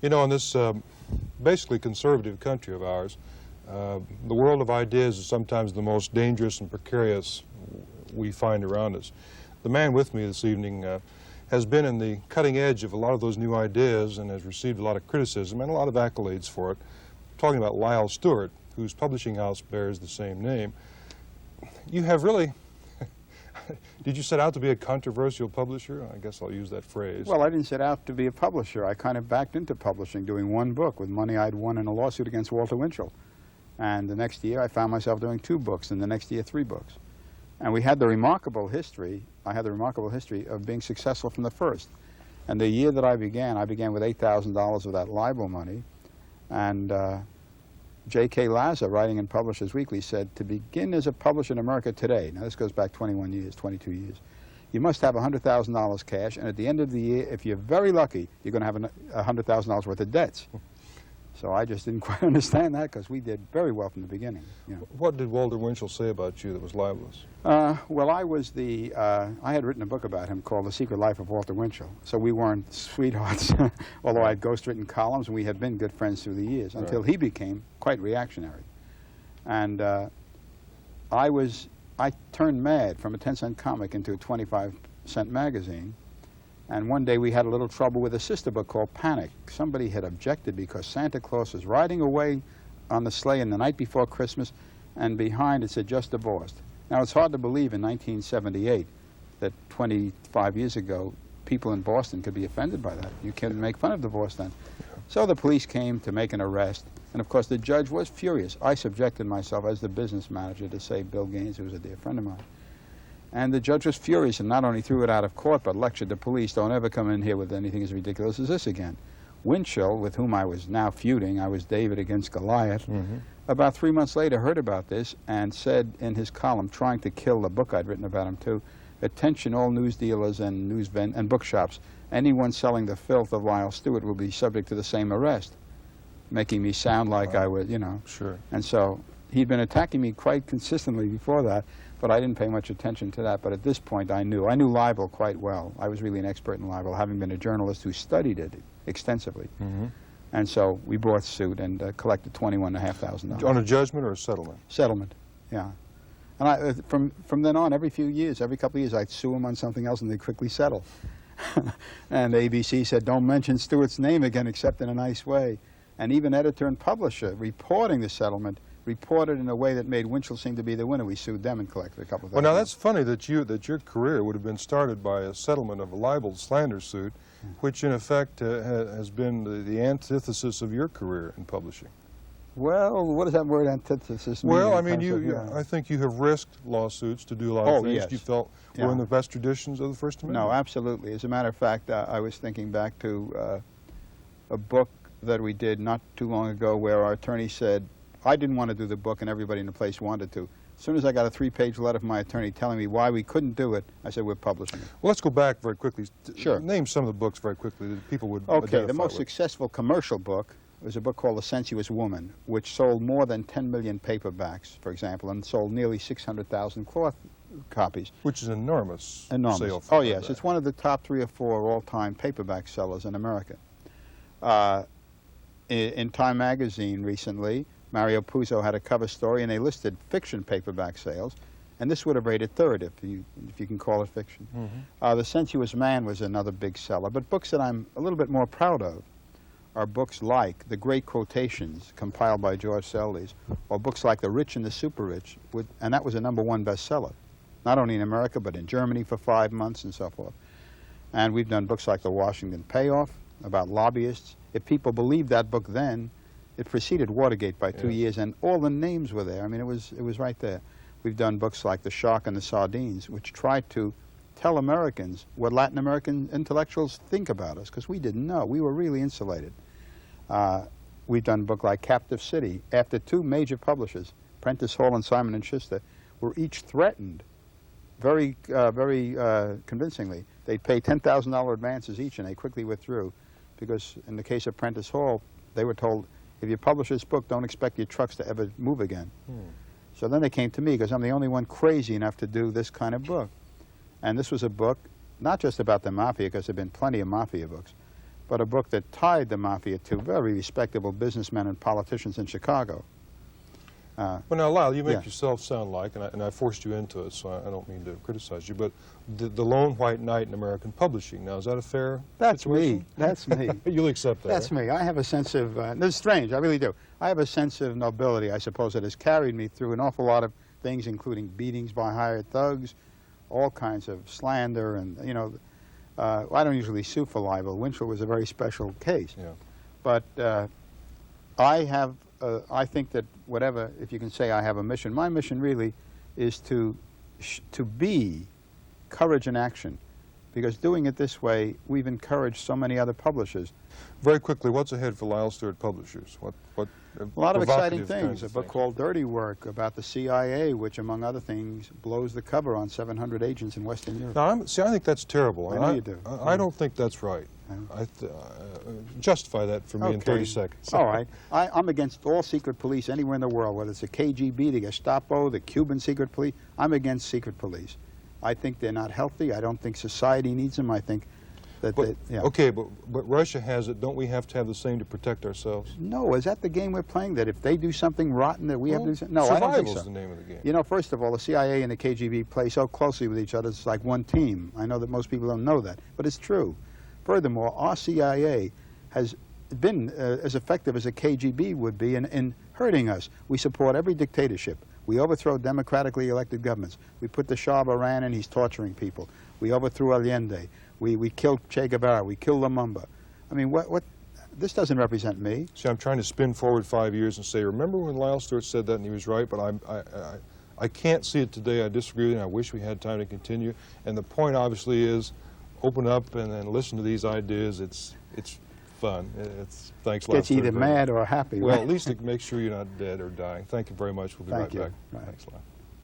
You know, in this basically conservative country of ours, the world of ideas is sometimes the most dangerous and precarious we find around us. The man with me this evening has been in the cutting edge of a lot of those new ideas and has received a lot of criticism and a lot of accolades for it. I'm talking about Lyle Stuart, whose publishing house bears the same name. You have really, did you set out to be a controversial publisher? I guess I'll use that phrase. Well, I didn't set out to be a publisher. I kind of backed into publishing, doing one book with money I'd won in a lawsuit against Walter Winchell. And the next year I found myself doing 2 books, and the next year 3 books. And we had the remarkable history, I had the remarkable history of being successful from the first. And the year that I began with $8,000 of that libel money. And J.K. Laza, writing in Publishers Weekly, said, to begin as a publisher in America today, now this goes back 21 years, 22 years, you must have $100,000 cash, and at the end of the year, if you're very lucky, you're going to have $100,000 worth of debts. So I just didn't quite understand that, because we did very well from the beginning. You know. What did Walter Winchell say about you that was libelous? Well, I was I had written a book about him called The Secret Life of Walter Winchell. So we weren't sweethearts, although I had ghostwritten columns, and we had been good friends through the years, until he became quite reactionary. And I turned mad from a 10-cent comic into a 25-cent magazine. And one day we had a little trouble with a sister book called Panic. Somebody had objected because Santa Claus was riding away on the sleigh in the night before Christmas, and behind it said, just divorced. Now, it's hard to believe in 1978 that 25 years ago, people in Boston could be offended by that. You couldn't make fun of divorce then. So the police came to make an arrest, and of course the judge was furious. I subjected myself as the business manager to save Bill Gaines, who was a dear friend of mine. And the judge was furious and not only threw it out of court, but lectured the police, don't ever come in here with anything as ridiculous as this again. Winchell, with whom I was now feuding, I was David against Goliath, about 3 months later heard about this and said in his column, trying to kill the book I'd written about him too, attention all news dealers and bookshops, anyone selling the filth of Lyle Stuart will be subject to the same arrest, making me sound like I was, you know. Sure. And so he'd been attacking me quite consistently before that, but I didn't pay much attention to that. But at this point I knew libel quite well. I was really an expert in libel, having been a journalist who studied it extensively. And so we brought suit and collected $21,500. On a judgment or a settlement? Settlement, yeah. And from then on, every few years, every couple of years, I'd sue them on something else and they'd quickly settle. And ABC said, don't mention Stuart's name again except in a nice way. And even editor and publisher reporting the settlement reported in a way that made Winchell seem to be the winner. We sued them and collected a couple of. Well, now that's funny that your career would have been started by a settlement of a libel slander suit, which in effect has been the antithesis of your career in publishing. Well, what does that word antithesis mean? Well, I mean, I think you have risked lawsuits to do a lot of things you felt were in the best traditions of the First Amendment. No, absolutely. As a matter of fact, I was thinking back to a book that we did not too long ago where our attorney said, I didn't want to do the book and everybody in the place wanted to. As soon as I got a 3-page letter from my attorney telling me why we couldn't do it, I said, we're publishing it. Well, let's go back very quickly. Sure. Name some of the books very quickly that people would Okay, the most with. successful commercial book was a book called The Sensuous Woman, which sold more than 10 million paperbacks, for example, and sold nearly 600,000 cloth copies. Which is enormous. Enormous. Oh, yes. It's one of the top 3 or 4 all-time paperback sellers in America. In Time magazine recently, Mario Puzo had a cover story, and they listed fiction paperback sales, and this would have rated 3rd if you can call it fiction. The Sensuous Man was another big seller, but books that I'm a little bit more proud of are books like The Great Quotations, compiled by George Seldes, or books like The Rich and the Super Rich, and that was a #1 bestseller, not only in America, but in Germany for 5 months and so forth. And we've done books like The Washington Payoff, about lobbyists. If people believed that book then, it preceded Watergate by 2 years, and all the names were there. I mean, it was right there. We've done books like The Shark and the Sardines, which tried to tell Americans what Latin American intellectuals think about us, because we didn't know. We were really insulated. We've done a book like Captive City. After 2 major publishers, Prentice Hall and Simon & Schuster, were each threatened very convincingly. They'd pay $10,000 advances each, and they quickly withdrew, because in the case of Prentice Hall, they were told, if you publish this book, don't expect your trucks to ever move again. So then they came to me, because I'm the only one crazy enough to do this kind of book. And this was a book, not just about the mafia, because there have been plenty of mafia books, but a book that tied the mafia to very respectable businessmen and politicians in Chicago. Well, now, Lyle, you make yeah. yourself sound like, and I forced you into it, so I don't mean to criticize you, but the lone white knight in American publishing. Now, is that a fair That's situation? me. That's me. You'll accept that, That's right? me. I have a sense of, this is strange, I really do. I have a sense of nobility, I suppose, that has carried me through an awful lot of things, including beatings by hired thugs, all kinds of slander, and, you know, I don't usually sue for libel. Winchell was a very special case. Yeah. But I think that whatever, if you can say I have a mission, my mission really is to be courage in action, because doing it this way, we've encouraged so many other publishers. Very quickly, what's ahead for Lyle Stuart Publishers? What A lot of exciting provocative things. kinds A of book called Dirty Work about the CIA, which, among other things, blows the cover on 700 agents in Western Europe. Now, I think that's terrible. I know you do. I don't think that's right. Justify that for me in 30 seconds. All right. I'm against all secret police anywhere in the world, whether it's the KGB, the Gestapo, the Cuban secret police. I'm against secret police. I think they're not healthy. I don't think society needs them. I think that Okay, but Russia has it. Don't we have to have the same to protect ourselves? No, is that the game we're playing? That if they do something rotten, that we have to do something? No, I don't think so. Survival's the name of the game. You know, first of all, the CIA and the KGB play so closely with each other. It's like one team. I know that most people don't know that, but it's true. Furthermore, our CIA has been as effective as a KGB would be in hurting us. We support every dictatorship. We overthrow democratically elected governments. We put the Shah of Iran in, he's torturing people. We overthrew Allende. We killed Che Guevara. We killed Lumumba. I mean, this doesn't represent me. See, I'm trying to spin forward 5 years and say, remember when Lyle Stuart said that and he was right, but I can't see it today. I disagree with it, and I wish we had time to continue. And the point, obviously, is open up and then listen to these ideas. It's fun. Thanks, Lyle Gets you Stuart. either mad or happy. Well, right? at least it makes sure you're not dead or dying. Thank you very much. We'll be right back. Right. Thanks, Lyle.